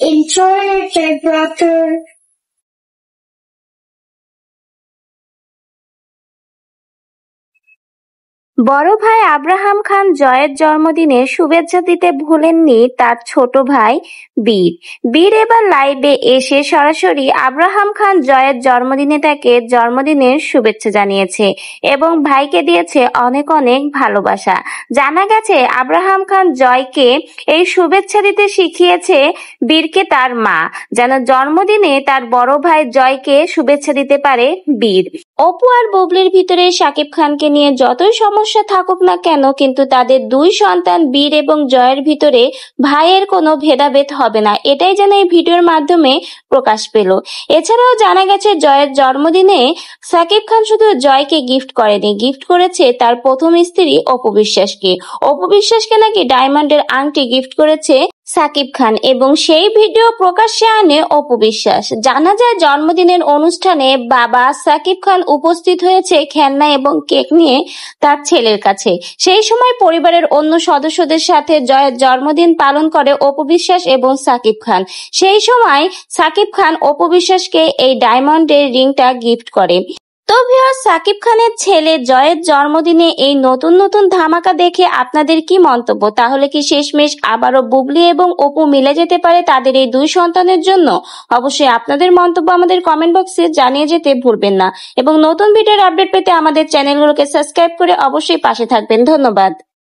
Enjoy your brother. বড় ভাই Abraham খান জয়ের জন্মদিনে শুভেচ্ছা দিতে ভুলেননি তার ছোট ভাই বীর। বীর এবার লাইভে এসে সরাসরি আব্রাহাম খান জয়ের জন্মদিনে তাকে জন্মদিনের শুভেচ্ছা জানিয়েছে এবং ভাইকে দিয়েছে অনেক অনেক ভালোবাসা। জানা গেছে আব্রাহাম খান জয়কে এই শুভেচ্ছা দিতে শিখিয়েছে বীরকে তার মা, যেন জন্মদিনে তার বড় ভাই জয়কে শুভেচ্ছা দিতে পারে বীর। অপু আর বুবলির ভিতরে শাকিব খানকে নিয়ে যতই সমস্যা থাকুক না কেন, কিন্তু তাদের দুই সন্তান বীর এবং জয়ের ভিতরে ভাইয়ের কোনো ভেদাভেদ হবে না, এটাই যেন এই ভিডিওর মাধ্যমে প্রকাশ পেল। এছাড়াও জানা গেছে জয়ের জন্মদিনে শাকিব খান শুধু জয়কে গিফট করেনি, গিফট করেছে তার প্রথম স্ত্রী অপু বিশ্বাসকে। অপু বিশ্বাসকে নাকি ডায়মন্ডের আংটি গিফট করেছে শাকিব খান এবং সেই ভিডিও প্রকাশ্যে আনে অপু বিশ্বাস। জানা যায় জন্মদিনের অনুষ্ঠানে বাবা শাকিব খান উপস্থিত হয়েছে খেলনা এবং কেক নিয়ে তার ছেলের কাছে। সেই সময় পরিবারের অন্য সদস্যদের সাথে জয়ের জন্মদিন পালন করে অপু বিশ্বাস এবং শাকিব খান। সেই সময় শাকিব খান অপু বিশ্বাসকে এই ডায়মন্ডের রিংটা গিফট করে। তো ভিউয়ার্স, শাকিব খানের ছেলে জয়ের জন্মদিনে এই নতুন নতুন ধামাকা দেখে আপনাদের কি মন্তব্য? তাহলে কি শেষমেশ আবারও বুবলি এবং অপু মিলে যেতে পারে তাদের এই দুই সন্তানের জন্য? অবশ্যই আপনাদের মন্তব্য আমাদের কমেন্ট বক্সে জানিয়ে যেতে ভুলবেন না এবং নতুন ভিডিওর আপডেট পেতে আমাদের চ্যানেলগুলোকে সাবস্ক্রাইব করে অবশ্যই পাশে থাকবেন। ধন্যবাদ।